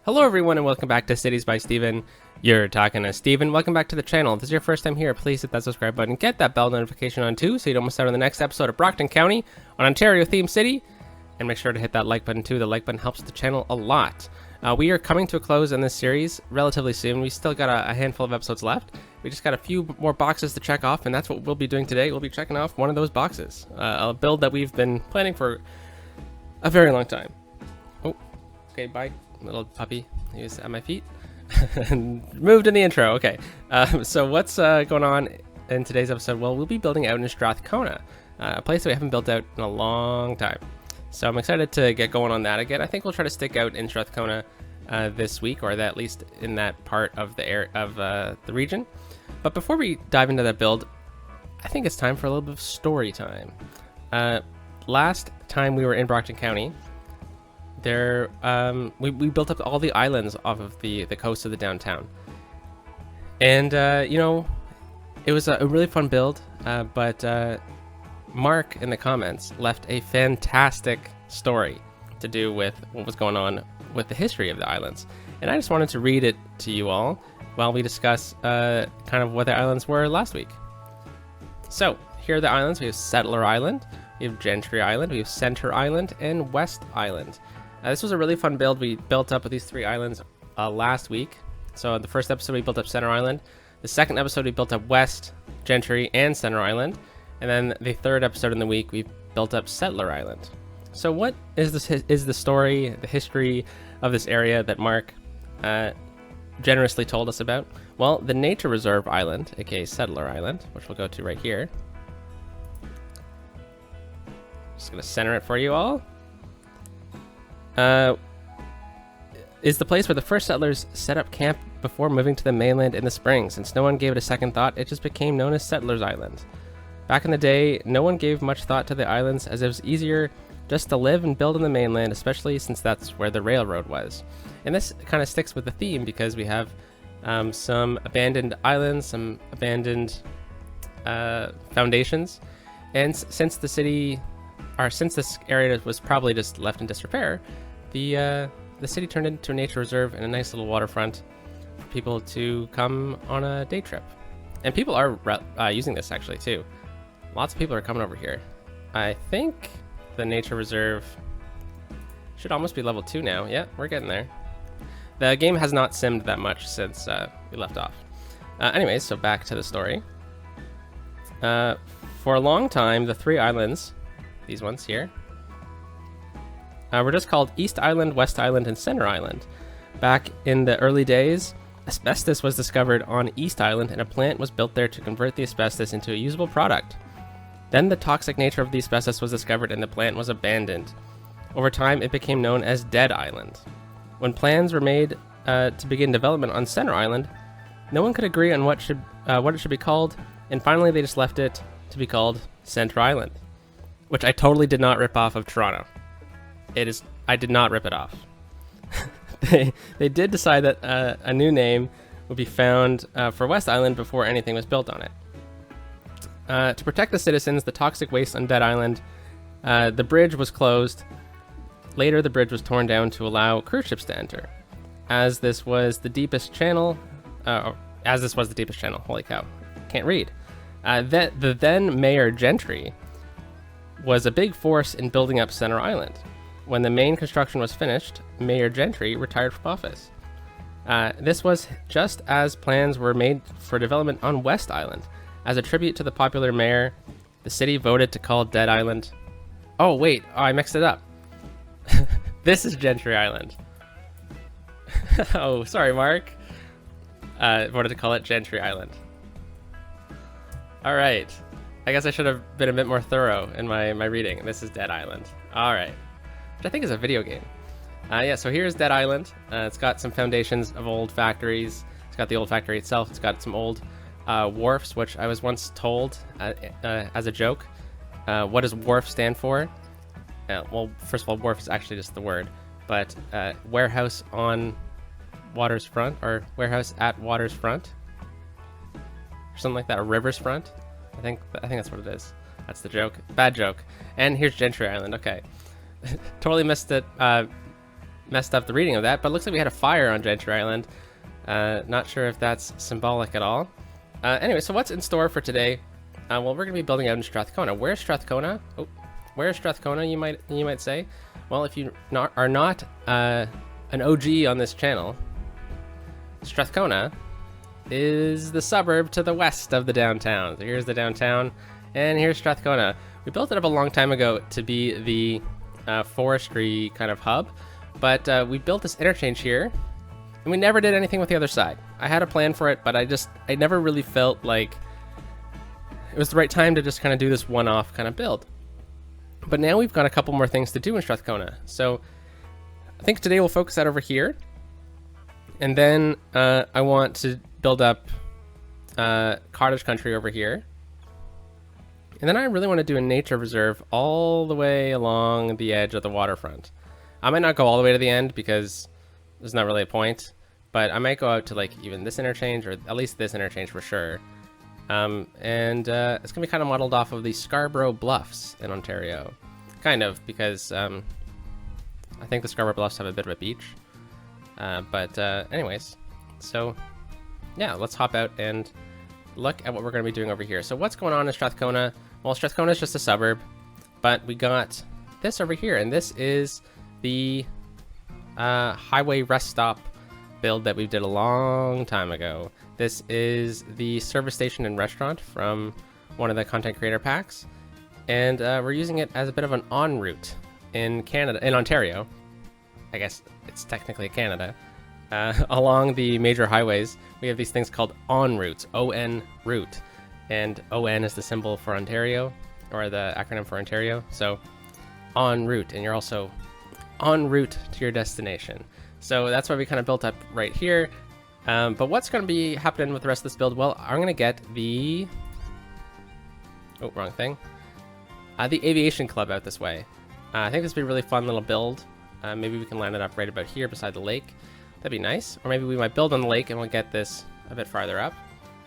Hello everyone and welcome back to Cities by Steven. You're talking to Steven. Welcome back to the channel. If this is your first time here, please hit that subscribe button. Get that bell notification on too so you don't miss out on the next episode of Brockton County, an Ontario-themed city. And make sure to hit that like button too. The like button helps the channel a lot. We are coming to a close in this series relatively soon. We still got a handful of episodes left. We just got a few more boxes to check off, and that's what we'll be doing today. We'll be checking off one of those boxes. A build that we've been planning for a very long time. Oh, okay, bye. Little puppy, he was at my feet. Moved in the intro. Okay, so what's going on in today's episode? Well, we'll be building out in Strathcona, a place that we haven't built out in a long time. So I'm excited to get going on that again. I think we'll try to stick out in Strathcona this week, or at least in that part of the area of the region. But before we dive into that build, I think it's time for a little bit of story time. Last time we were in Brockton County, there we built up all the islands off of the coast of the downtown, and you know, it was a really fun build, but Mark in the comments left a fantastic story to do with what was going on with the history of the islands, and I just wanted to read it to you all while we discuss kind of what the islands were last week. So here are the islands. We have Settler Island, we have Gentry Island, we have Center Island, and West Island. This was a really fun build. We built up with these three islands last week. So the first episode we built up Center Island. The second episode we built up West, Gentry, and Center Island. And then the third episode in the week we built up Settler Island. So what is the story, the history of this area that Mark generously told us about? Well, the Nature Reserve Island, aka Settler Island, which we'll go to right here. Just gonna center it for you all. Is the place where the first settlers set up camp before moving to the mainland in the spring. Since no one gave it a second thought, it just became known as Settlers Island. Back in the day, no one gave much thought to the islands, as it was easier just to live and build on the mainland, especially since that's where the railroad was. And this kind of sticks with the theme because we have some abandoned islands, some abandoned foundations, and since this area was probably just left in disrepair, the city turned into a nature reserve and a nice little waterfront for people to come on a day trip. And people are using this actually too. Lots of people are coming over here. I think the nature reserve should almost be level 2 now. Yeah, we're getting there. The game has not simmed that much since we left off. Anyways, so back to the story. For a long time, the three islands, these ones here, were just called East Island, West Island, and Center Island. Back in the early days, asbestos was discovered on East Island, and a plant was built there to convert the asbestos into a usable product. Then the toxic nature of the asbestos was discovered, and the plant was abandoned. Over time, it became known as Dead Island. When plans were made to begin development on Center Island, no one could agree on what it should be called, and finally they just left it to be called Center Island, which I totally did not rip off of Toronto. I did not rip it off. They did decide that a new name would be found for West Island before anything was built on it. To protect the citizens, the toxic waste on Dead Island, the bridge was closed. Later, the bridge was torn down to allow cruise ships to enter. As this was the deepest channel, holy cow, can't read. The then Mayor Gentry was a big force in building up Center Island. When the main construction was finished, Mayor Gentry retired from office. This was just as plans were made for development on West Island. As a tribute to the popular mayor, the city voted to call Dead Island... Oh, wait. Oh, I mixed it up. This is Gentry Island. Oh, sorry, Mark. Voted to call it Gentry Island. All right. I guess I should have been a bit more thorough in my reading. This is Dead Island. All right. Which I think is a video game. Yeah, so here's Dead Island. It's got some foundations of old factories. It's got the old factory itself. It's got some old wharfs, which I was once told as a joke. What does wharf stand for? Well, first of all, wharf is actually just the word, but warehouse on water's front, or warehouse at water's front, or something like that, or river's front. I think that's what it is. That's the joke. Bad joke. And here's Gentry Island. Okay. Totally missed it. messed up the reading of that, but it looks like we had a fire on Gentry Island. Not sure if that's symbolic at all. Anyway, so what's in store for today? Well, we're going to be building out in Strathcona. Where's Strathcona? Oh, where's Strathcona, you might say? Well, if you are not an OG on this channel, Strathcona is the suburb to the west of the downtown. So here's the downtown, and here's Strathcona. We built it up a long time ago to be the forestry kind of hub, but we built this interchange here, and we never did anything with the other side. I had a plan for it, but I never really felt like it was the right time to just kind of do this one-off kind of build. But now we've got a couple more things to do in Strathcona. So I think today we'll focus that over here. And then I want to build up cottage country over here. And then I really want to do a nature reserve all the way along the edge of the waterfront. I might not go all the way to the end because there's not really a point. But I might go out to like even this interchange, or at least this interchange for sure. It's going to be kind of modeled off of the Scarborough Bluffs in Ontario. Kind of, because I think the Scarborough Bluffs have a bit of a beach. Anyways, so yeah, let's hop out and look at what we're going to be doing over here. So what's going on in Strathcona? Well, Strathcona is just a suburb, but we got this over here, and this is the highway rest stop build that we did a long time ago. This is the service station and restaurant from one of the content creator packs, and we're using it as a bit of an en route in Ontario. I guess it's technically Canada. Along the major highways, we have these things called en routes, O-N route, and O-N is the symbol for Ontario, or the acronym for Ontario. So en route, and you're also en route to your destination. So that's why we kind of built up right here. But what's going to be happening with the rest of this build? Well, I'm going to get the... Oh, wrong thing. The Aviation Club out this way. I think this would be a really fun little build. Maybe we can line it up right about here beside the lake. That'd be nice. Or maybe we might build on the lake and we'll get this a bit farther up.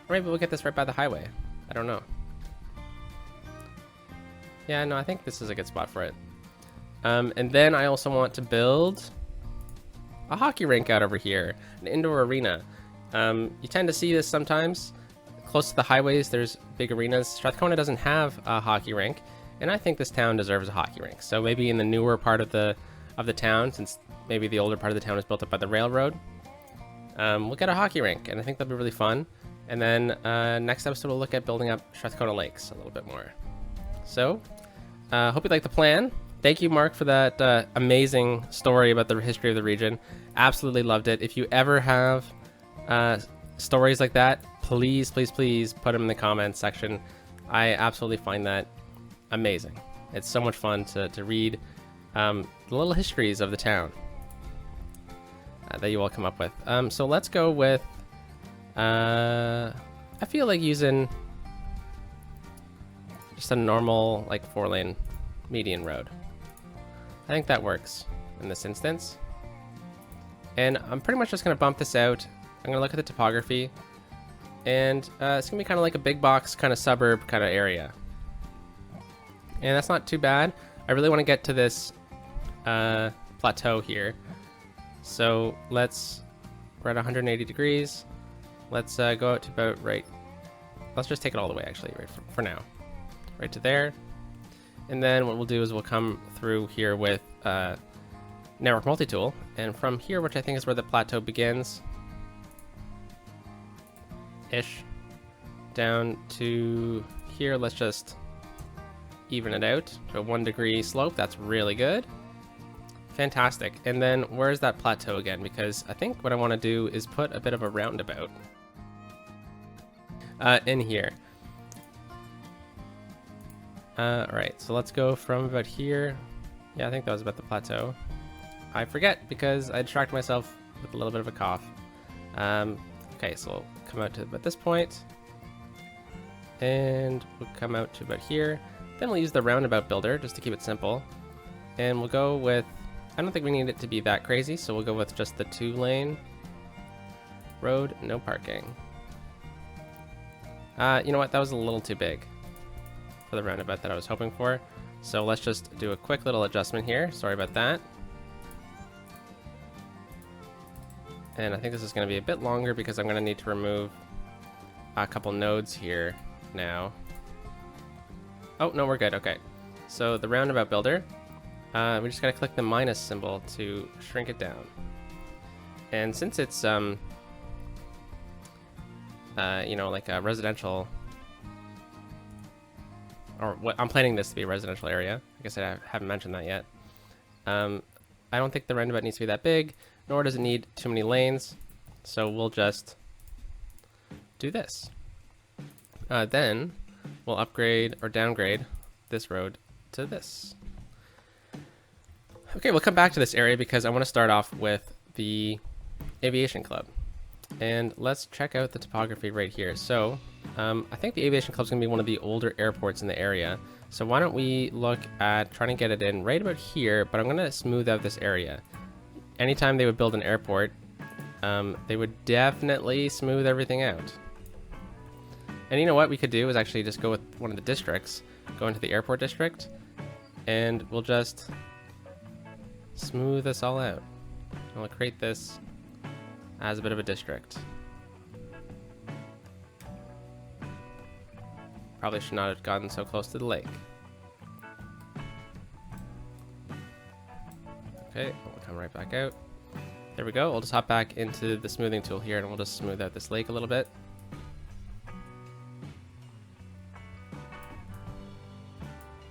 Or maybe we'll get this right by the highway. I don't know. Yeah, no, I think this is a good spot for it. And then I also want to build a hockey rink out over here, an indoor arena. You tend to see this sometimes. Close to the highways, there's big arenas. Strathcona doesn't have a hockey rink, and I think this town deserves a hockey rink. So maybe in the newer part of the town, since maybe the older part of the town is built up by the railroad, we'll get a hockey rink, and I think that'll be really fun. And then next episode, we'll look at building up Strathcona Lakes a little bit more. So, hope you like the plan. Thank you, Mark, for that amazing story about the history of the region. Absolutely loved it. If you ever have stories like that, please, please, please put them in the comments section. I absolutely find that amazing. It's so much fun to read the little histories of the town that you all come up with. So let's go with... I feel like using just a normal, like, 4-lane median road. I think that works in this instance. And I'm pretty much just going to bump this out. I'm going to look at the topography. And it's going to be kind of like a big box kind of suburb kind of area. And that's not too bad. I really want to get to this plateau here. So we're at 180 degrees. Let's go out to about right. Let's just take it all the way, actually, right for now. Right to there. And then what we'll do is we'll come through here with Network Multi-Tool. And from here, which I think is where the plateau begins, ish, down to here, let's just even it out to a 1 degree slope. That's really good. Fantastic. And then where's that plateau again? Because I think what I want to do is put a bit of a roundabout in here. Alright, so let's go from about here. Yeah, I think that was about the plateau. I forget because I distract myself with a little bit of a cough. Okay, so we'll come out to about this point. And we'll come out to about here. Then we'll use the roundabout builder just to keep it simple. And we'll go with... I don't think we need it to be that crazy, so we'll go with just the 2-lane road, no parking. You know what? That was a little too big for the roundabout that I was hoping for. So let's just do a quick little adjustment here. Sorry about that. And I think this is going to be a bit longer because I'm going to need to remove a couple nodes here now. Oh, no, we're good. Okay. So the roundabout builder, we just got to click the minus symbol to shrink it down. And since it's, you know, like a residential, or what I'm planning this to be a residential area. I guess I haven't mentioned that yet. I don't think the roundabout needs to be that big, nor does it need too many lanes. So we'll just do this. Then we'll upgrade or downgrade this road to this. Okay, we'll come back to this area because I want to start off with the Aviation Club. And let's check out the topography right here. So I think the Aviation Club is going to be one of the older airports in the area. So why don't we look at trying to get it in right about here, but I'm going to smooth out this area. Anytime they would build an airport, they would definitely smooth everything out. And you know what we could do is actually just go with one of the districts, go into the airport district, and we'll just smooth this all out. We'll create this as a bit of a district. Probably should not have gotten so close to the lake. Okay, we'll come right back out. There we go. We'll just hop back into the smoothing tool here and we'll just smooth out this lake a little bit.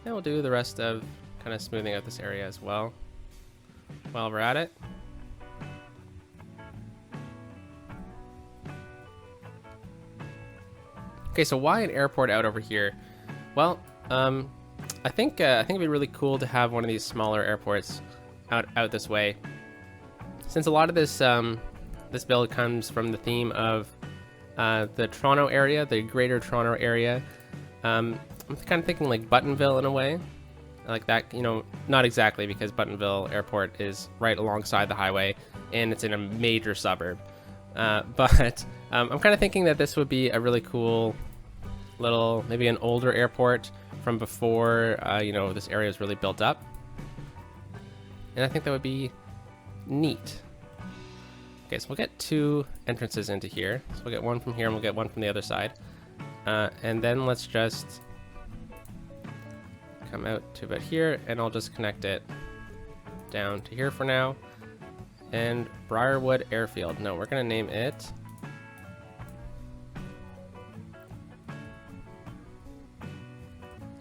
And we'll do the rest of kind of smoothing out this area as well while we're at it. Okay, so why an airport out over here? Well, I think it'd be really cool to have one of these smaller airports out this way. Since a lot of this this build comes from the theme of the Toronto area, the Greater Toronto area. I'm kind of thinking like Buttonville in a way, like that. You know, not exactly because Buttonville Airport is right alongside the highway and it's in a major suburb. But I'm kind of thinking that this would be a really cool little, maybe an older airport from before, you know, this area is really built up. And I think that would be neat. Okay, so we'll get 2 entrances into here. So we'll get one from here and we'll get one from the other side. And then let's just come out to about here and I'll just connect it down to here for now. And Briarwood Airfield. No, we're gonna name it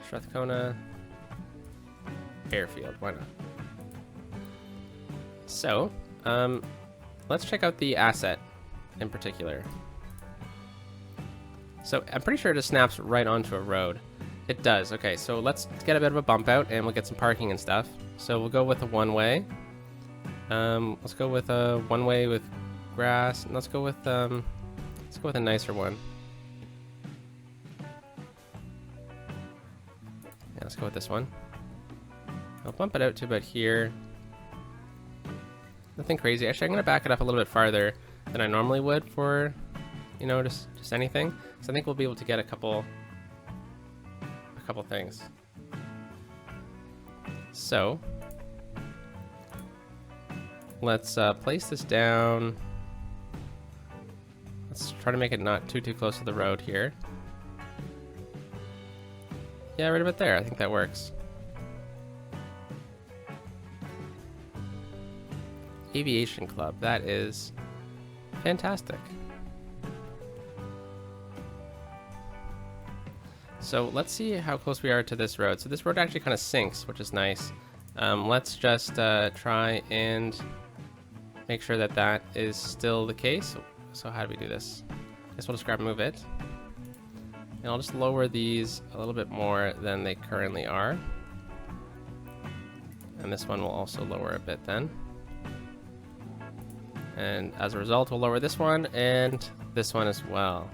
Strathcona Airfield. Why not? So, let's check out the asset in particular. So I'm pretty sure it just snaps right onto a road. It does. Okay, so let's get a bit of a bump out and we'll get some parking and stuff. So we'll go with a one-way. Let's go with a one-way with grass. And let's go with a nicer one. Yeah, let's go with this one. I'll bump it out to about here. Nothing crazy. Actually, I'm gonna back it up a little bit farther than I normally would for, you know, just anything. So I think we'll be able to get a couple things. So let's place this down. Let's try to make it not too close to the road here. Yeah, right about there. I think that works. Aviation Club. That is fantastic. So let's see how close we are to this road. So this road actually kind of sinks, which is nice. Let's just try and make sure that that is still the case. So how do we do this? I guess we'll just grab and move it. And I'll just lower these a little bit more than they currently are. And this one will also lower a bit then. And as a result, we'll lower this one and this one as well.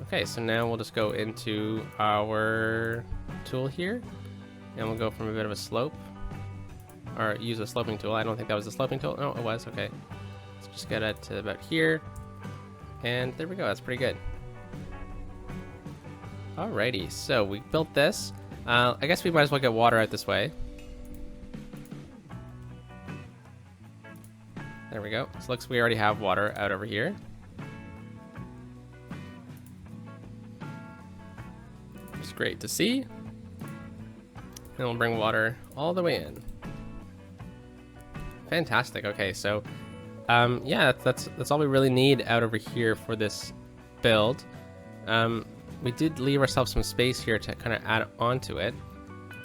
Okay, so now we'll just go into our tool here and we'll go from a bit of a slope, or use a sloping tool. I don't think that was a sloping tool. No, it was. Okay, let's just get it to about here and there we go. That's pretty good. Alrighty, so we built this. I guess we might as well get water out this way. There we go. So looks like we already have water out over here. It's great to see. And we'll bring water all the way in. Fantastic. Okay, so yeah, that's all we really need out over here for this build. We did leave ourselves some space here to kind of add onto it.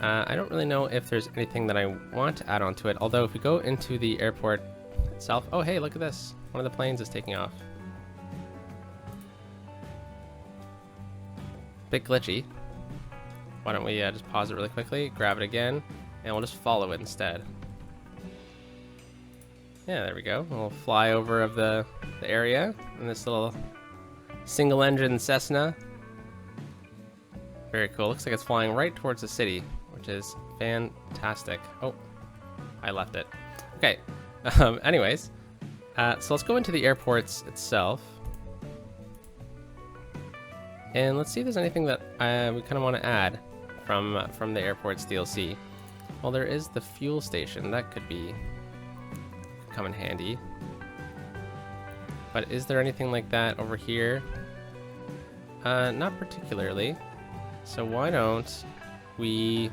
I don't really know if there's anything that I want to add onto it, although if we go into the airport itself... Oh, hey, look at this. One of the planes is taking off. Bit glitchy. Why don't we just pause it really quickly, grab it again, and we'll just follow it instead. Yeah, there we go. We'll fly over of the area in this little single-engine Cessna. Very cool. Looks like it's flying right towards the city, which is fantastic. Oh, I left it. Okay. Anyways, so let's go into the airports itself. And let's see if there's anything that we kind of want to add from the airport's DLC. Well, there is the fuel station. That could come in handy. But is there anything like that over here? Not particularly. So why don't we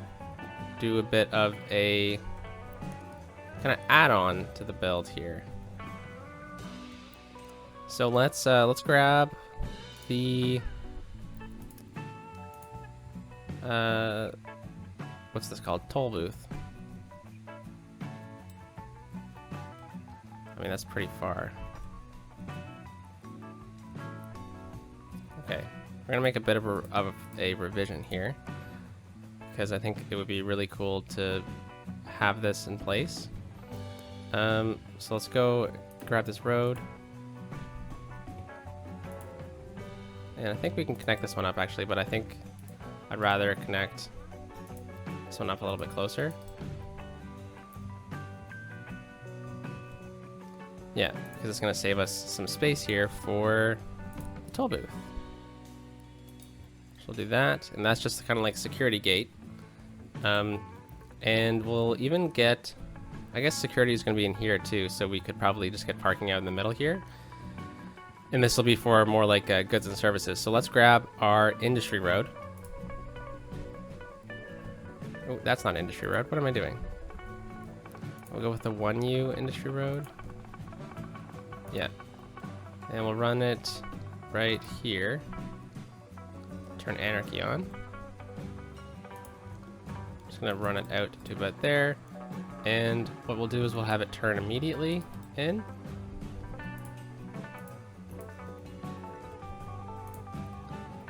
do a bit of a kind of add-on to the build here. So let's grab the what's this called? Toll booth. I mean, that's pretty far. Okay, we're gonna make a bit of a revision here because I think it would be really cool to have this in place. So let's go grab this road. And I think we can connect this one up actually, but I think I'd rather connect this one up a little bit closer. Yeah, because it's going to save us some space here for the toll booth. So we'll do that, and that's just kind of like security gate. And we'll even get, I guess security is going to be in here too, so we could probably just get parking out in the middle here. And this will be for more like goods and services. So let's grab our industry road. Oh, that's not industry road. What am I doing? We'll go with the 1U industry road. Yeah. And we'll run it right here. Turn anarchy on. Just gonna run it out to about there. And what we'll do is we'll have it turn immediately in.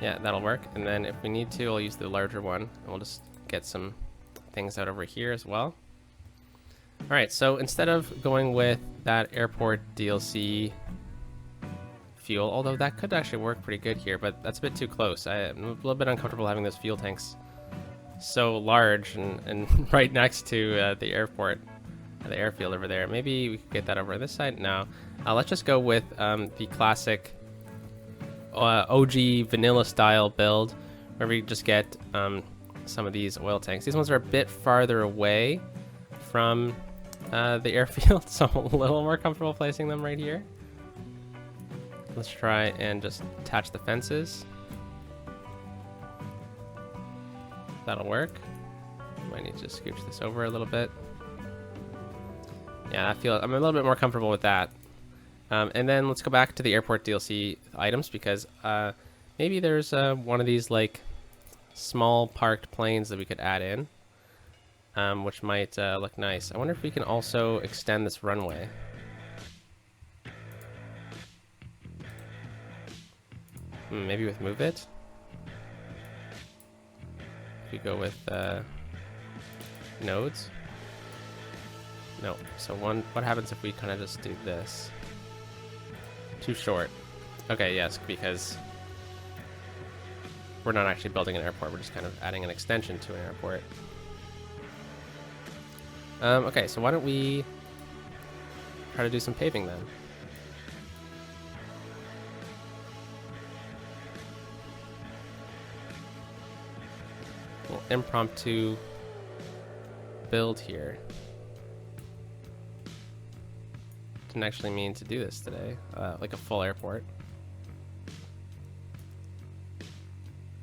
Yeah, that'll work. And then if we need to, I'll use the larger one. And we'll just get some things out over here as well. All right, so instead of going with that airport DLC fuel, although that could actually work pretty good here, but that's a bit too close. I'm a little bit uncomfortable having those fuel tanks so large and right next to the airport, the airfield over there. Maybe we could get that over on this side. No, let's just go with the classic OG vanilla style build where we just get some of these oil tanks. These ones are a bit farther away from the airfield, so I'm a little more comfortable placing them right here. Let's try and just attach the fences. That'll work. Might need to just scooch this over a little bit. Yeah, I'm a little bit more comfortable with that. And then let's go back to the airport DLC items because maybe there's one of these like small parked planes that we could add in, which might look nice. I wonder if we can also extend this runway. Maybe with move it. If we go with nodes. No. So what happens if we kind of just do this? Too short. Okay, yes, because we're not actually building an airport. We're just kind of adding an extension to an airport. Okay, so why don't we try to do some paving then? Little impromptu build here. didn't actually mean to do this today, like a full airport.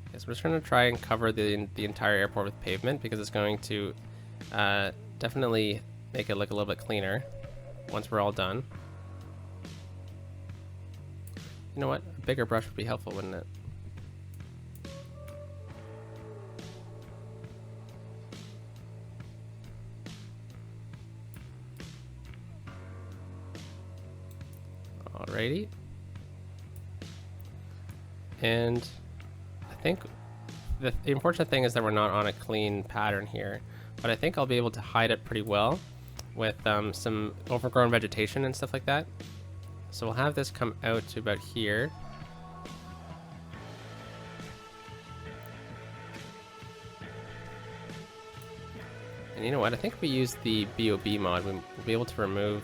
Okay, so we're just going to try and cover the entire airport with pavement because it's going to definitely make it look a little bit cleaner once we're all done. You know what? A bigger brush would be helpful, wouldn't it? Alrighty. And I think the unfortunate thing is that we're not on a clean pattern here, but I think I'll be able to hide it pretty well with some overgrown vegetation and stuff like that. So we'll have this come out to about here. And you know what? I think if we use the BOB mod, we'll be able to remove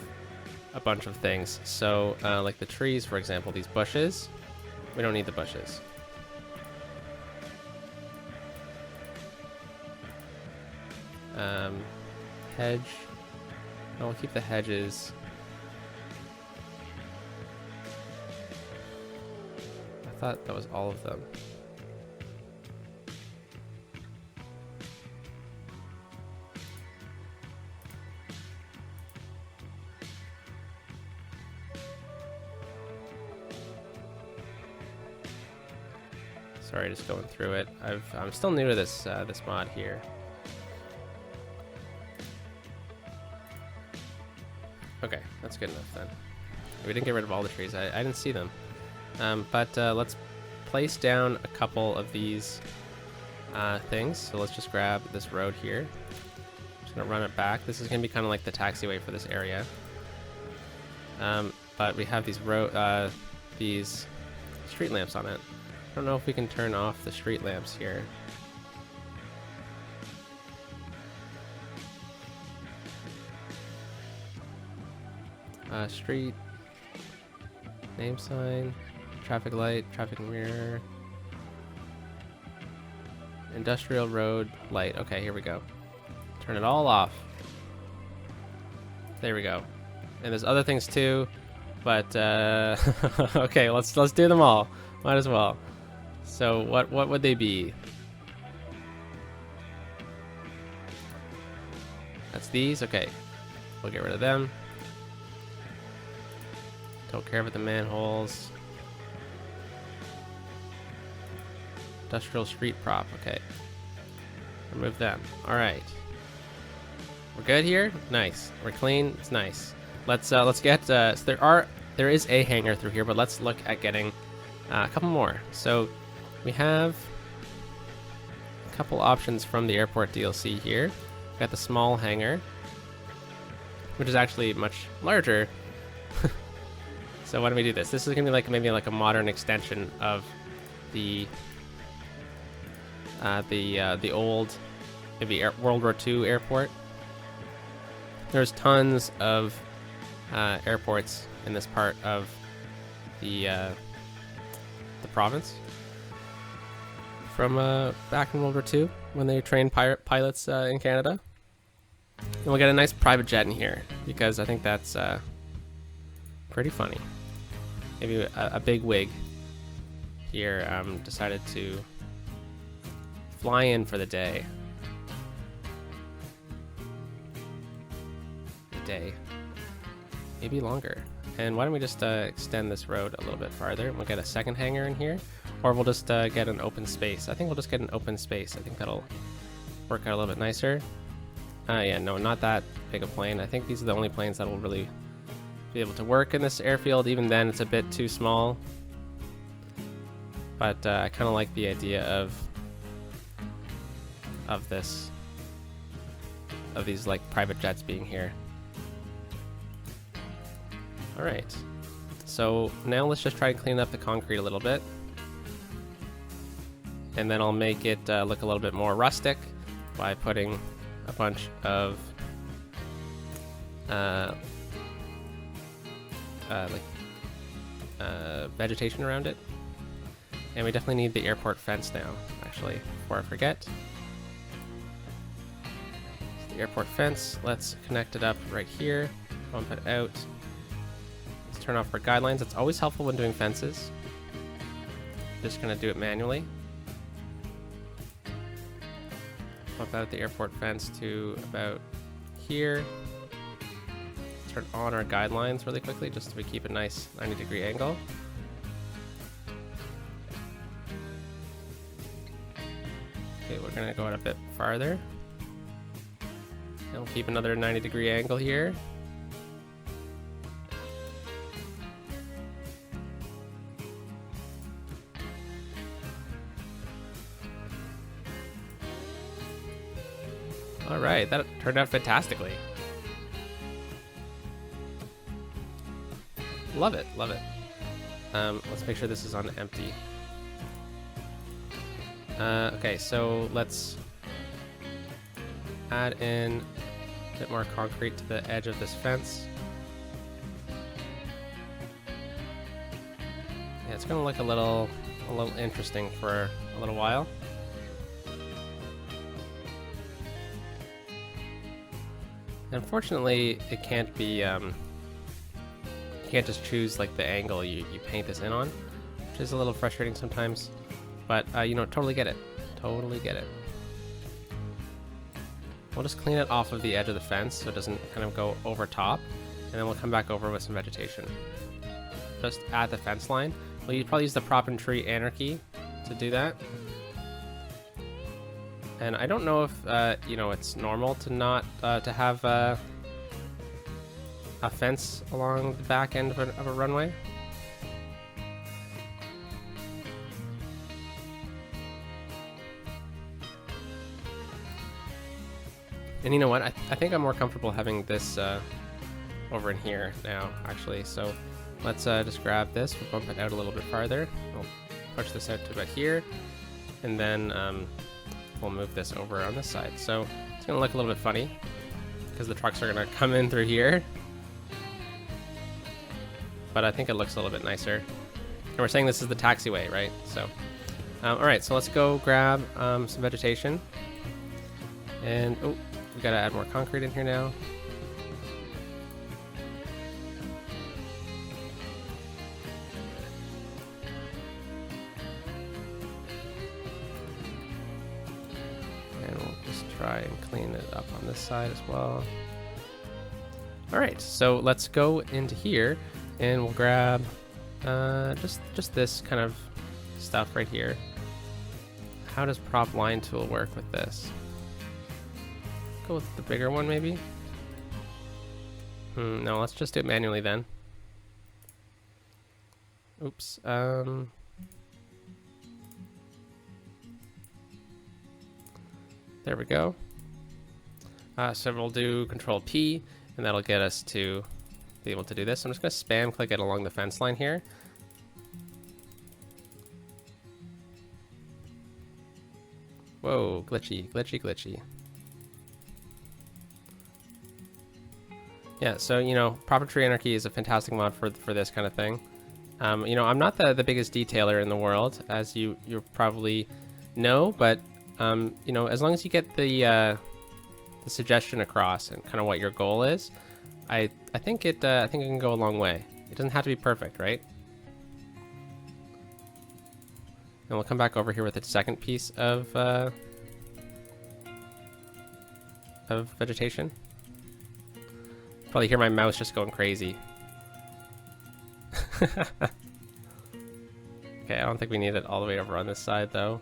a bunch of things. So like the trees, for example, these bushes, we don't need the bushes. Hedge. No, we'll keep the hedges. I thought that was all of them. Sorry, just going through it. I'm still new to this this mod here. Okay, that's good enough then. We didn't get rid of all the trees. I didn't see them. But let's place down a couple of these things. So let's just grab this road here. Just gonna run it back. This is gonna be kind of like the taxiway for this area. But we have these street lamps on it. I don't know if we can turn off the street lamps here. Street name sign, traffic light, traffic mirror, industrial road light. Okay, here we go. Turn it all off. There we go. And there's other things too, but okay, let's do them all. Might as well. So what would they be? That's these. Okay, we'll get rid of them. Don't care about the manholes. Industrial street prop. Okay, remove them. All right, we're good here. Nice. We're clean. It's nice. Let's get. So there is a hangar through here, but let's look at getting a couple more. So we have a couple options from the airport DLC here. We've got the small hangar, which is actually much larger. So why don't we do this? This is gonna be like maybe like a modern extension of the old maybe World War II airport. There's tons of airports in this part of the province from back in World War II when they trained pilots in Canada. And we'll get a nice private jet in here because I think that's pretty funny. Maybe a big wig here decided to fly in for the day. Maybe longer. And why don't we just extend this road a little bit farther? We'll get a second hangar in here, or we'll just get an open space. I think we'll just get an open space. I think that'll work out a little bit nicer. Yeah, no, not that big a plane. I think these are the only planes that will really be able to work in this airfield. Even then, it's a bit too small. But I kind of like the idea of these like private jets being here. All right. So now let's just try and clean up the concrete a little bit, and then I'll make it look a little bit more rustic by putting a bunch of vegetation around it. And we definitely need the airport fence now, actually, before I forget. So the airport fence, let's connect it up right here, bump it out. turn off our guidelines. It's always helpful when doing fences. Just gonna do it manually. Bump out the airport fence to about here. Turn on our guidelines really quickly just so we keep a nice 90-degree angle. Okay, we're gonna go out a bit farther. And we'll keep another 90-degree angle here. All right, that turned out fantastically. Love it, love it. Let's make sure this is on empty. Okay, so let's add in a bit more concrete to the edge of this fence. Yeah, it's gonna look a little interesting for a little while. Unfortunately, it can't be, you can't just choose like the angle you paint this in on, which is a little frustrating sometimes, but you know, totally get it. Totally get it. We'll just clean it off of the edge of the fence so it doesn't kind of go over top, and then we'll come back over with some vegetation. Just at the fence line. Well, you'd probably use the prop and tree anarchy to do that. And I don't know if, you know, it's normal to not, to have a fence along the back end of a runway. And you know what? I think I'm more comfortable having this over in here now, actually. So let's just grab this. We'll bump it out a little bit farther. We'll push this out to about here. And then we'll move this over on this side. So it's going to look a little bit funny because the trucks are going to come in through here. But I think it looks a little bit nicer. And we're saying this is the taxiway, right? So, all right, so let's go grab some vegetation. And, oh, we got to add more concrete in here now. And we'll just try and clean it up on this side as well. All right, so let's go into here and we'll grab just this kind of stuff right here. How does prop line tool work with this? Go with the bigger one maybe? No, let's just do it manually then. Oops. There we go. So we'll do Control P, and that'll get us to be able to do this. I'm just going to spam click it along the fence line here. Whoa, glitchy, glitchy, glitchy. Yeah, so, you know, Proper Tree Anarchy is a fantastic mod for this kind of thing. You know, I'm not the biggest detailer in the world, as you probably know, but, you know, as long as you get the suggestion across and kind of what your goal is, I think it can go a long way. It doesn't have to be perfect, right? And we'll come back over here with a second piece of vegetation. Probably hear my mouse just going crazy. Okay, I don't think we need it all the way over on this side though.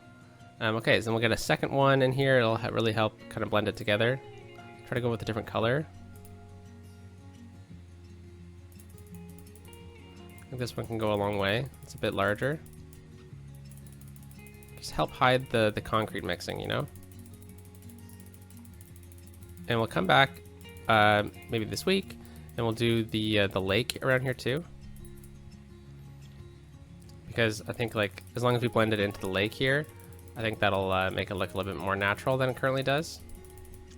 Okay, so then we'll get a second one in here. It'll really help kind of blend it together. Try to go with a different color. I think this one can go a long way. It's a bit larger. Just help hide the concrete mixing, you know? And we'll come back maybe this week, and we'll do the lake around here too. Because I think, like, as long as we blend it into the lake here, I think that'll make it look a little bit more natural than it currently does.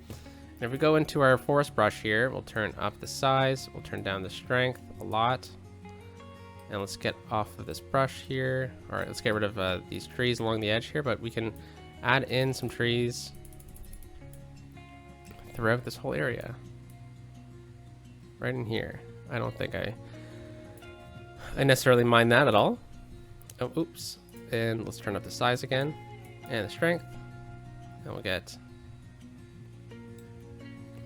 And if we go into our forest brush here, we'll turn up the size, we'll turn down the strength a lot. And let's get off of this brush here. All right, let's get rid of these trees along the edge here, but we can add in some trees throughout this whole area. Right in here. I don't think I I necessarily mind that at all. Oh, oops. And let's turn up the size again. And the strength. And we'll get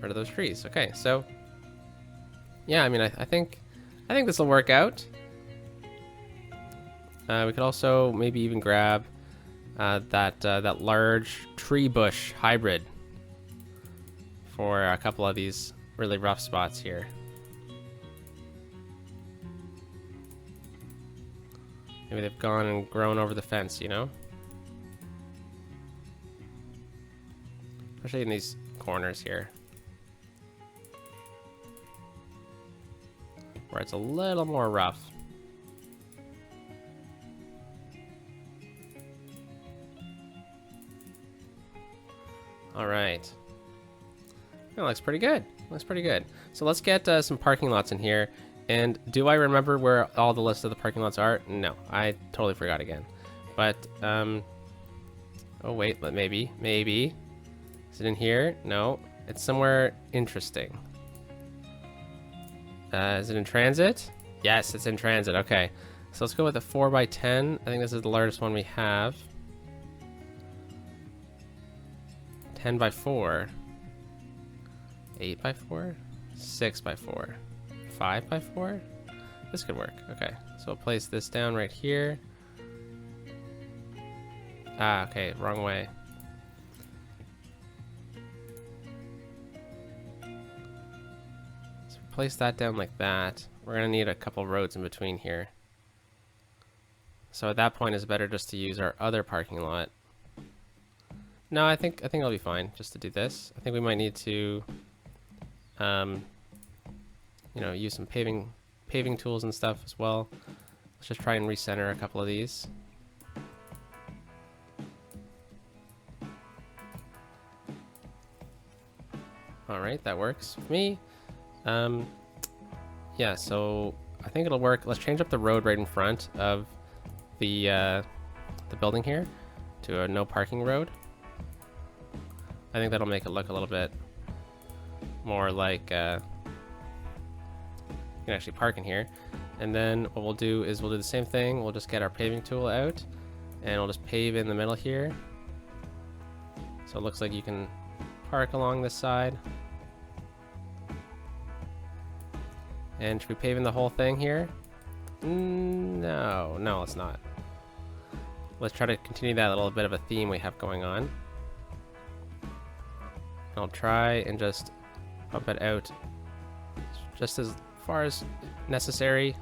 rid of those trees. Okay, so yeah, I mean, I think this will work out. We could also maybe even grab that large tree bush hybrid for a couple of these really rough spots here. Maybe they've gone and grown over the fence, you know? Especially in these corners here, where it's a little more rough. All right. That looks pretty good. Looks pretty good. So let's get some parking lots in here. And do I remember where all the list of the parking lots are? No, I totally forgot again. But, oh wait, but maybe. Is it in here? No, it's somewhere interesting. Is it in transit? Yes, it's in transit. Okay, so let's go with the 4x10. I think this is the largest one we have. 10x4. 8x4. 6x4. 5x4. This could work. Okay, so we'll place this down right here. Ah, okay, wrong way. So place that down like that. We're gonna need a couple roads in between here. So at that point, it's better just to use our other parking lot. No, I think I'll be fine just to do this. I think we might need to, you know, use some paving tools and stuff as well. Let's just try and recenter a couple of these. All right, that works for me. Yeah, so I think it'll work. Let's change up the road right in front of the building here to a no parking road. I think that'll make it look a little bit more like you can actually park in here. And then what we'll do is we'll do the same thing. We'll just get our paving tool out and we'll just pave in the middle here. So it looks like you can park along this side. And should we pave in the whole thing here? No, let's not. Let's try to continue that little bit of a theme we have going on. I'll try and just bump it out just as far as necessary,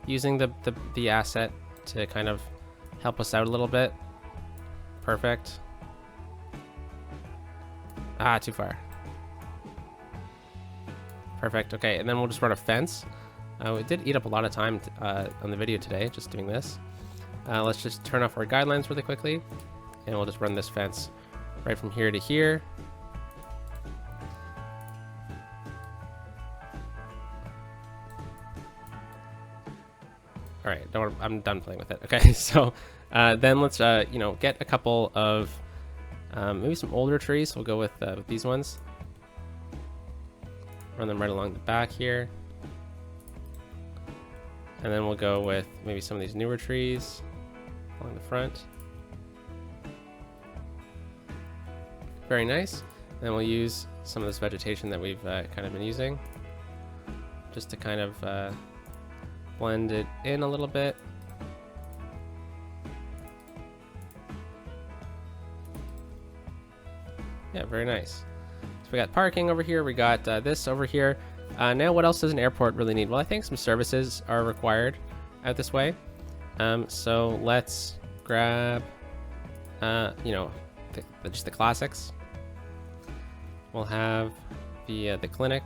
using the asset to kind of help us out a little bit. Perfect. Ah, too far. Perfect. Okay, and then we'll just run a fence. We did eat up a lot of time on the video today, just doing this. Let's just turn off our guidelines really quickly, and we'll just run this fence right from here to here. All right, I'm done playing with it. Okay, so then let's you know, get a couple of maybe some older trees. We'll go with these ones. Run them right along the back here, and then we'll go with maybe some of these newer trees along the front. Very nice. And then we'll use some of this vegetation that we've kind of been using, just to kind of blend it in a little bit. Yeah, very nice. So we got parking over here. We got this over here. Now, what else does an airport really need? Well, I think some services are required out this way. So let's grab, you know, just the classics. We'll have the clinic.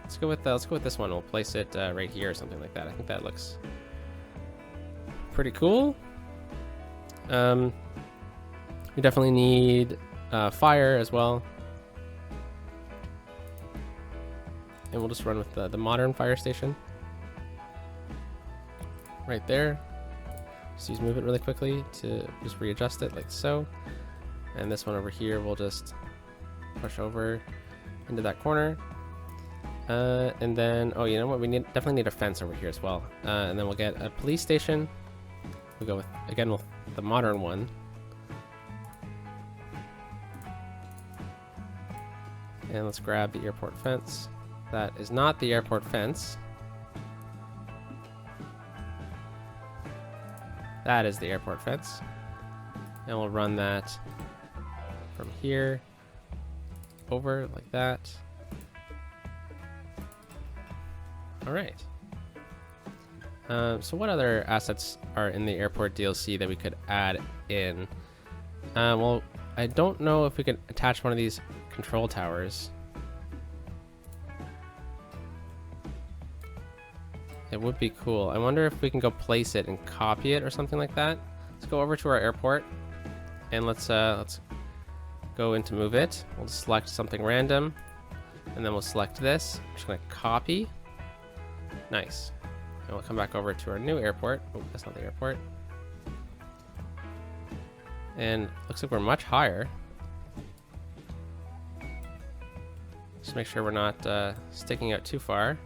Let's go with this one. We'll place it right here or something like that. I think that looks pretty cool. We definitely need fire as well, and we'll just run with the modern fire station right there. Just move it really quickly to just readjust it like so, and this one over here we'll just push over into that corner. And then, oh, you know what? We definitely need a fence over here as well. And then we'll get a police station. We'll go with, again, with the modern one. And let's grab the airport fence. That is not the airport fence. That is the airport fence. And we'll run that from here over like that. All right. So what other assets are in the airport DLC that we could add in? Well, I don't know if we could attach one of these control towers. It would be cool. I wonder if we can go place it and copy it or something like that. Let's go over to our airport and let's go into move it. We'll select something random and then we'll select this. I'm just gonna copy. Nice. And we'll come back over to our new airport. Oh, that's not the airport. And looks like we're much higher. Just make sure we're not sticking out too far.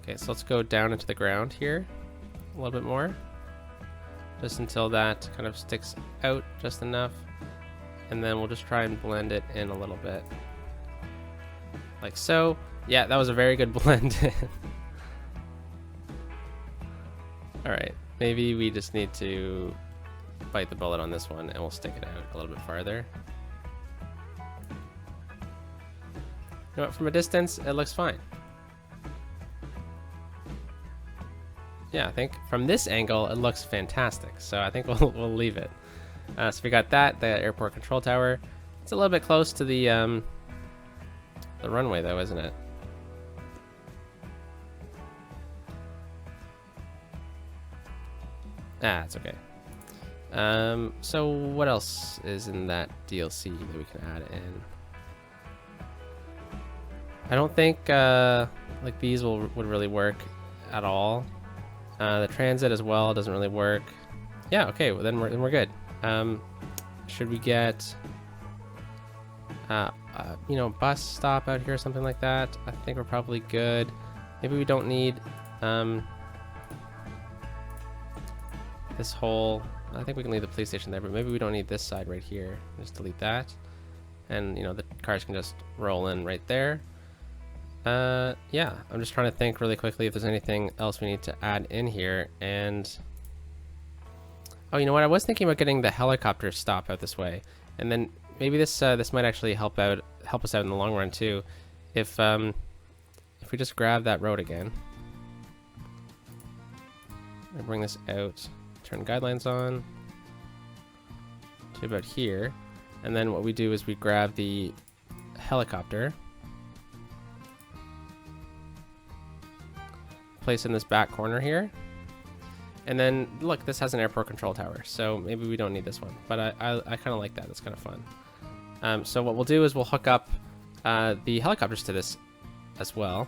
Okay, so let's go down into the ground here a little bit more. Just until that kind of sticks out just enough. And then we'll just try and blend it in a little bit. Like so. Yeah, that was a very good blend in. Alright, maybe we just need to bite the bullet on this one and we'll stick it out a little bit farther. You know what, from a distance, it looks fine. Yeah, I think from this angle, it looks fantastic. So I think we'll leave it. So we got that, the airport control tower. It's a little bit close to the runway though, isn't it? Ah, it's okay. So what else is in that DLC that we can add in? I don't think like these would really work at all. The transit as well doesn't really work. Yeah, okay, well then we're good. Should we get you know, bus stop out here or something like that? I think we're probably good. Maybe we don't need this whole, I think we can leave the police station there, but maybe we don't need this side right here. Just delete that. And you know, the cars can just roll in right there. Yeah, I'm just trying to think really quickly if there's anything else we need to add in here. And oh, you know what? I was thinking about getting the helicopter stop out this way, and then maybe this this might actually help us out in the long run too. If we just grab that road again, and bring this out, turn guidelines on to about here, and then what we do is we grab the helicopter. Place in this back corner here, and then look, this has an airport control tower, so maybe we don't need this one, but I kind of like that. It's kind of fun. So what we'll do is we'll hook up the helicopters to this as well.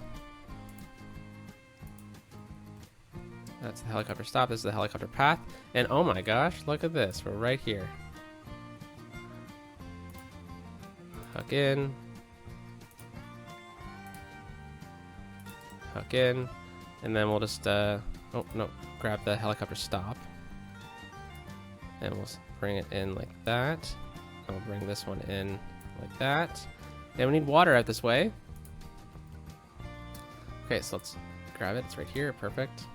That's the helicopter stop. This is the helicopter path, and oh my gosh, look at this, we're right here. Hook in, hook in. And then we'll just, oh no, grab the helicopter stop. And we'll bring it in like that. And we'll bring this one in like that. And we need water out this way. Okay, so let's grab it. It's right here. Perfect.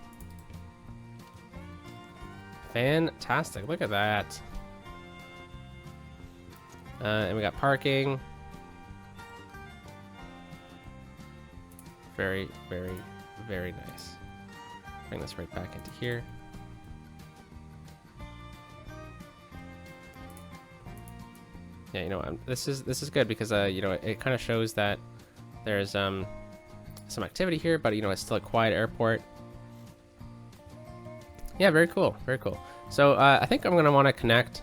Fantastic. Look at that. And we got parking. Very, very, very nice. Bring this right back into here. Yeah, you know, this is good because you know, it kind of shows that there's some activity here, but you know, it's still a quiet airport. Yeah, very cool, very cool. So I think I'm gonna want to connect.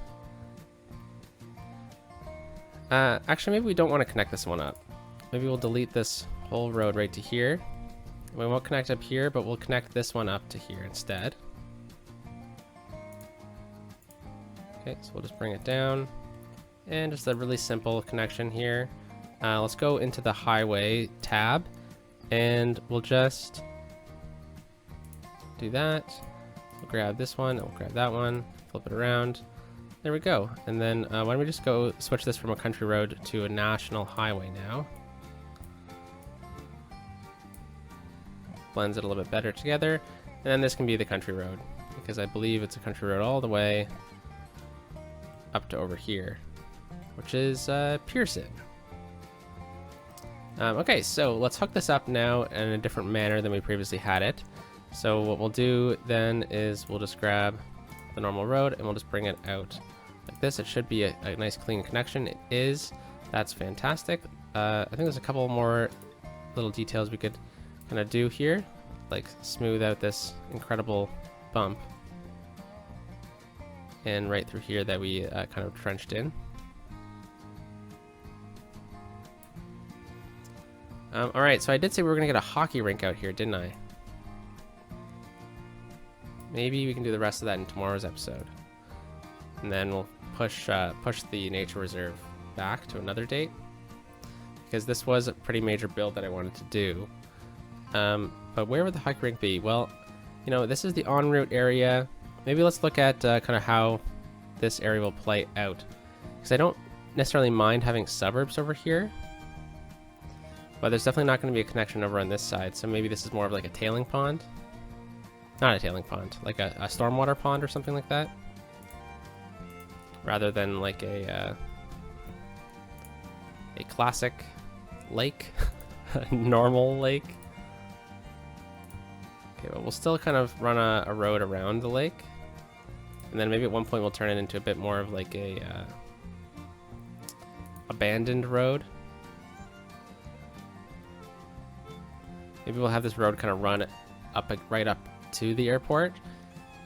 Actually, maybe we don't want to connect this one up. Maybe we'll delete this whole road right to here. We won't connect up here, but we'll connect this one up to here instead. Okay, so we'll just bring it down. And just a really simple connection here. Let's go into the highway tab, and we'll just do that. We'll grab this one, and we'll grab that one, flip it around. There we go. And then why don't we just go switch this from a country road to a national highway now. Blends it a little bit better together. And then this can be the country road, because I believe it's a country road all the way up to over here, which is Pearson. Okay, so let's hook this up now in a different manner than we previously had it. So what we'll do then is we'll just grab the normal road and we'll just bring it out like this. It should be a nice clean connection. It is. That's fantastic. I think there's a couple more little details we could kind of do here, like smooth out this incredible bump, and right through here that we kind of trenched in. All right, so I did say we were gonna get a hockey rink out here, didn't I? Maybe we can do the rest of that in tomorrow's episode, and then we'll push the nature reserve back to another date, because this was a pretty major build that I wanted to do. But where would the hockey rink be? Well, you know, this is the en route area. Maybe let's look at kind of how this area will play out, because I don't necessarily mind having suburbs over here, but there's definitely not going to be a connection over on this side. So maybe this is more of like a tailing pond. Not a tailing pond, like a stormwater pond or something like that, rather than like a classic lake, a normal lake. Okay, well, we'll still kind of run a road around the lake, and then maybe at one point we'll turn it into a bit more of like a abandoned road. Maybe we'll have this road kind of run up, right up to the airport.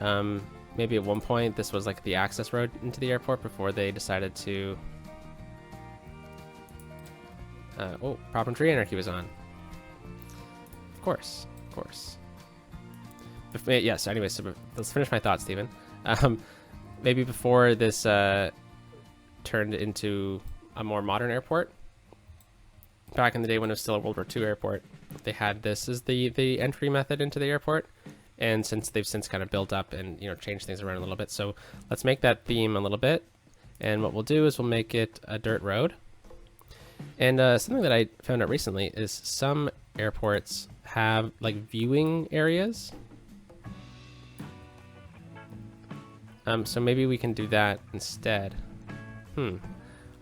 Maybe at one point this was like the access road into the airport before they decided to... oh, Prop and Tree Anarchy was on. Of course, of course. Yes, anyway, so let's finish my thoughts, Stephen. Maybe before this turned into a more modern airport, back in the day when it was still a World War II airport, they had this as the entry method into the airport, and since they've since kind of built up and, you know, changed things around a little bit. So let's make that theme a little bit, and what we'll do is we'll make it a dirt road. And something that I found out recently is some airports have like viewing areas. So maybe we can do that instead. I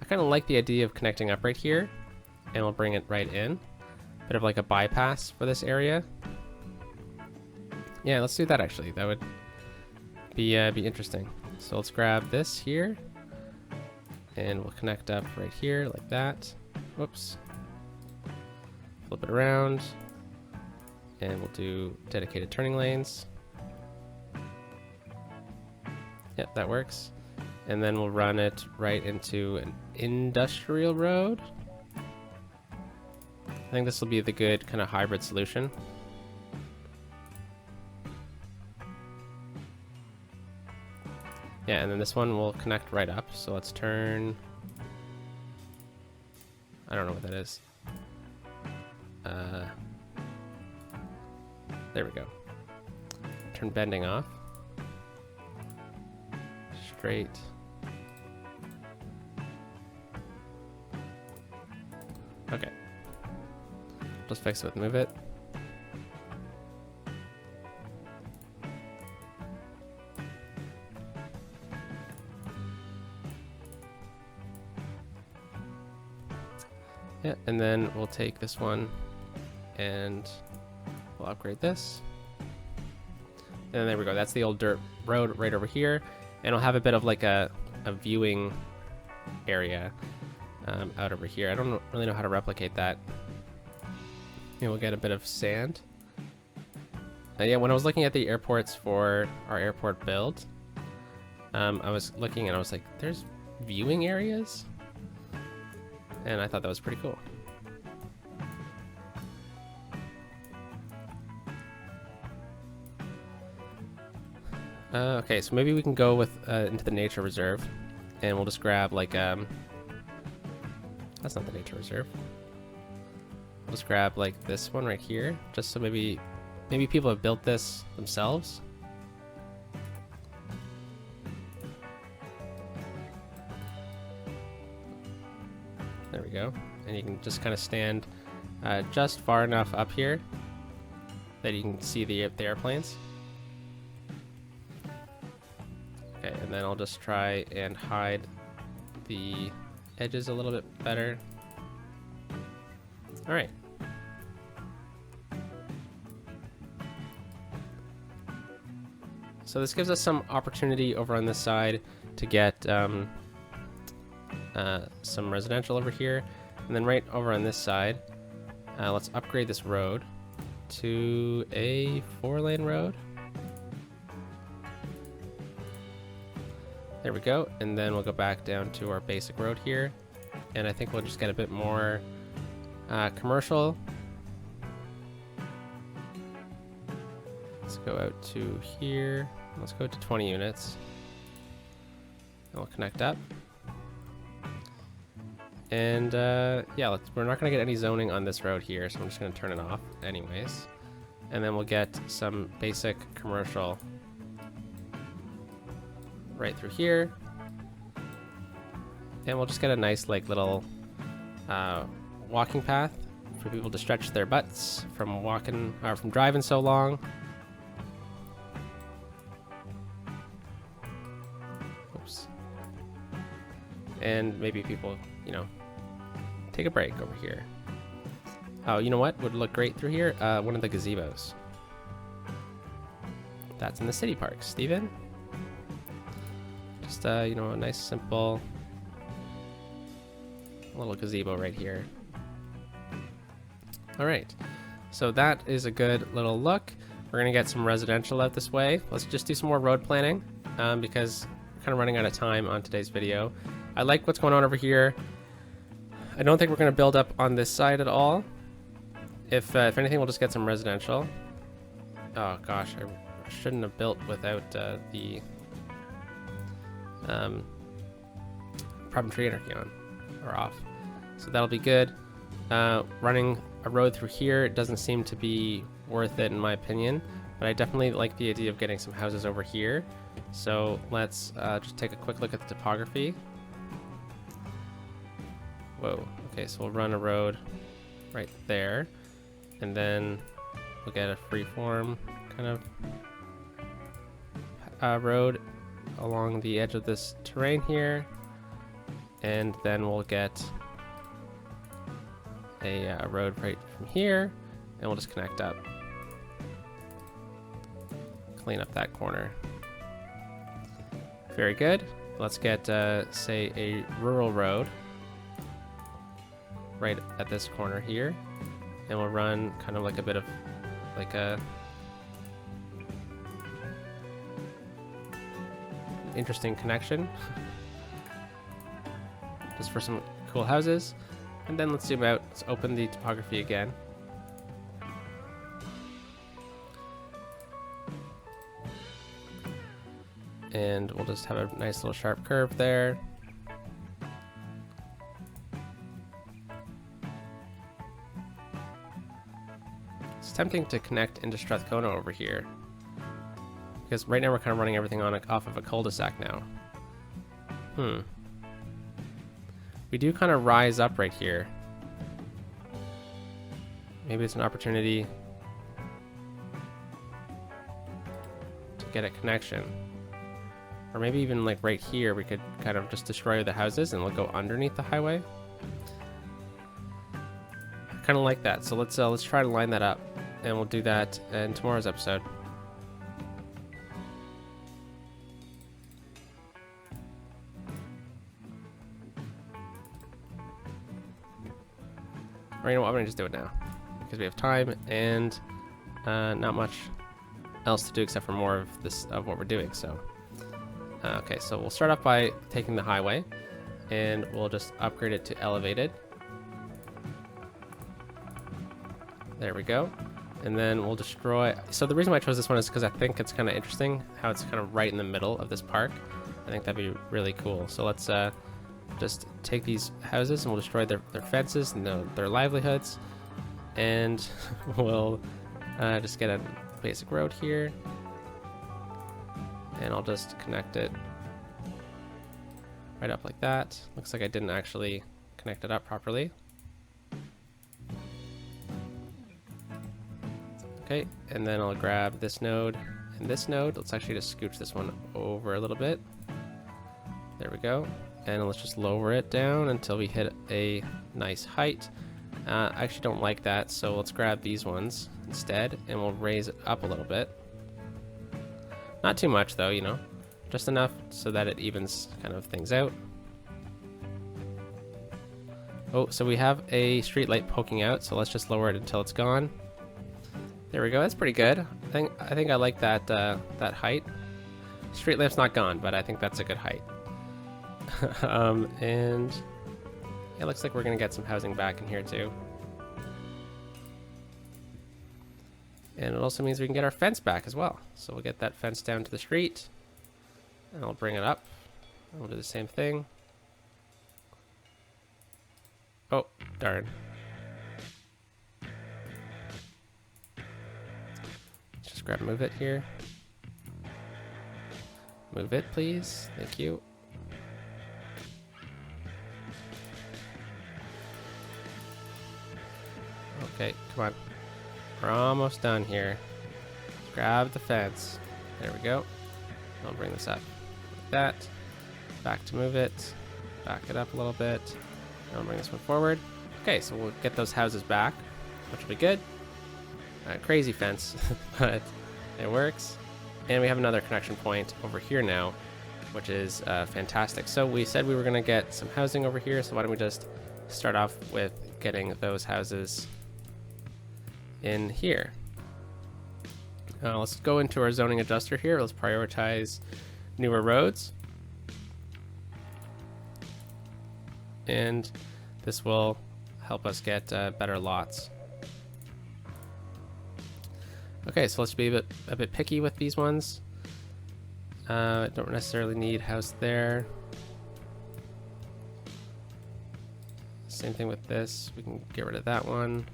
kind of like the idea of connecting up right here, and we'll bring it right in. Bit of like a bypass for this area. Yeah, let's do that actually. That would be interesting. So let's grab this here, and we'll connect up right here like that. Whoops. Flip it around, and we'll do dedicated turning lanes. Yep, that works. And then we'll run it right into an industrial road. I think this will be the good kind of hybrid solution. Yeah, and then this one will connect right up. So let's turn... I don't know what that is. There we go. Turn bending off. Straight. Okay. Just fix it with move it. Yeah, and then we'll take this one and we'll upgrade this. And there we go. That's the old dirt road right over here. And it'll have a bit of like a viewing area out over here. I don't really know how to replicate that. Maybe we'll get a bit of sand. Yeah, when I was looking at the airports for our airport build, I was looking and I was like, there's viewing areas? And I thought that was pretty cool. Okay, so maybe we can go with into the nature reserve, and we'll just grab like That's not the nature reserve. I'll just grab like this one right here, just so maybe people have built this themselves. There we go. And you can just kind of stand just far enough up here that you can see the airplanes. Okay, and then I'll just try and hide the edges a little bit better. All right. So this gives us some opportunity over on this side to get some residential over here, and then right over on this side, let's upgrade this road to a 4-lane road. There we go, and then we'll go back down to our basic road here, and I think we'll just get a bit more commercial. Let's go out to here. Let's go to 20 units. And we'll connect up. And yeah, we're not going to get any zoning on this road here, so I'm just going to turn it off anyways. And then we'll get some basic commercial right through here. And we'll just get a nice like little walking path for people to stretch their butts from walking or from driving so long. Oops. And maybe people, you know, take a break over here. Oh, you know what would look great through here? One of the gazebos. That's in the city park, Steven. Just, you know, a nice simple little gazebo right here. All right, so that is a good little look. We're gonna get some residential out this way. Let's just do some more road planning because we're kind of running out of time on today's video. I like what's going on over here. I don't think we're gonna build up on this side at all. If anything, we'll just get some residential. Oh gosh, I shouldn't have built without the problem tree anarchy on or off. So that'll be good. Running a road through here doesn't seem to be worth it in my opinion, but I definitely like the idea of getting some houses over here. So let's just take a quick look at the topography. Whoa, okay, so we'll run a road right there, and then we'll get a freeform kind of road along the edge of this terrain here, and then we'll get a road right from here, and we'll just connect up, clean up that corner. Very good. Let's get say a rural road right at this corner here, and we'll run kind of like a bit of like a interesting connection just for some cool houses. And then let's zoom out. Let's open the topography again. And we'll just have a nice little sharp curve there. It's tempting to connect into Strathcona over here, because right now we're kind of running everything on off of a cul-de-sac now. We do kind of rise up right here. Maybe it's an opportunity to get a connection. Or maybe even like right here, we could kind of just destroy the houses and we'll go underneath the highway. I kind of like that. So let's try to line that up, and we'll do that in tomorrow's episode. Or you know what, I'm gonna just do it now because we have time and not much else to do except for more of this of what we're doing. So okay, so we'll start off by taking the highway, and we'll just upgrade it to elevated. There we go. And then we'll destroy. So the reason why I chose this one is because I think it's kind of interesting how it's kind of right in the middle of this park. I think that'd be really cool. So let's just take these houses and we'll destroy their fences and their livelihoods. And we'll just get a basic road here. And I'll just connect it right up like that. Looks like I didn't actually connect it up properly. Okay, and then I'll grab this node and this node. Let's actually just scooch this one over a little bit. There we go. And let's just lower it down until we hit a nice height. I actually don't like that, so let's grab these ones instead, and we'll raise it up a little bit. Not too much though, you know, just enough so that it evens kind of things out. Oh, so we have a street light poking out, so let's just lower it until it's gone. There we go. That's pretty good. I think I like that that height. Street lamp's not gone, but I think that's a good height. And it looks like we're gonna get some housing back in here too. And it also means we can get our fence back as well. So we'll get that fence down to the street, and I'll bring it up. And we'll do the same thing. Oh, darn. Let's just grab and move it here. Move it, please. Thank you. Okay, come on. We're almost done here. Grab the fence. There we go. I'll bring this up like that. Back to move it. Back it up a little bit. I'll bring this one forward. Okay, so we'll get those houses back, which will be good. Crazy fence, but it works. And we have another connection point over here now, which is fantastic. So we said we were going to get some housing over here, so why don't we just start off with getting those houses in here. Let's go into our zoning adjuster here. Let's prioritize newer roads. And this will help us get better lots. Okay, so let's be a bit picky with these ones. Don't necessarily need house there. Same thing with this. We can get rid of that one,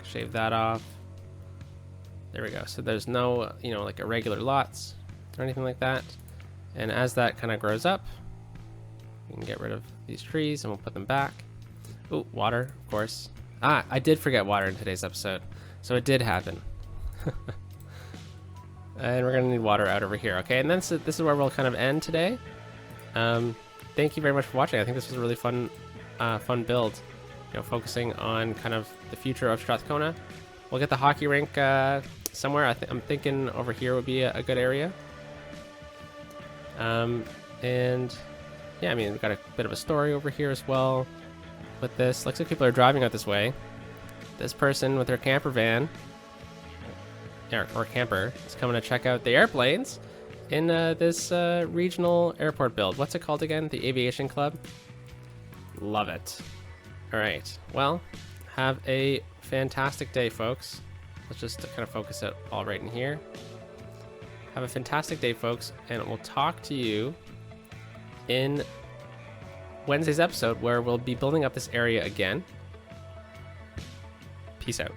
shave that off. There we go. So there's no, you know, like irregular lots or anything like that. And as that kind of grows up, we can get rid of these trees and we'll put them back. Ooh, water, of course. Ah, I did forget water in today's episode. So it did happen. And we're gonna need water out over here. Okay, and then this is where we'll kind of end today. Thank you very much for watching. I think this was a really fun build. You know, focusing on kind of the future of Strathcona. We'll get the hockey rink somewhere. I'm thinking over here would be a good area. And yeah, I mean, we've got a bit of a story over here as well with this. Looks like people are driving out this way. This person with their camper van, or camper, is coming to check out the airplanes in this regional airport build. What's it called again? The Aviation Club? Love it. All right, well, have a fantastic day, folks. Let's just kind of focus it all right in here. Have a fantastic day, folks, and we'll talk to you in Wednesday's episode where we'll be building up this area again. Peace out.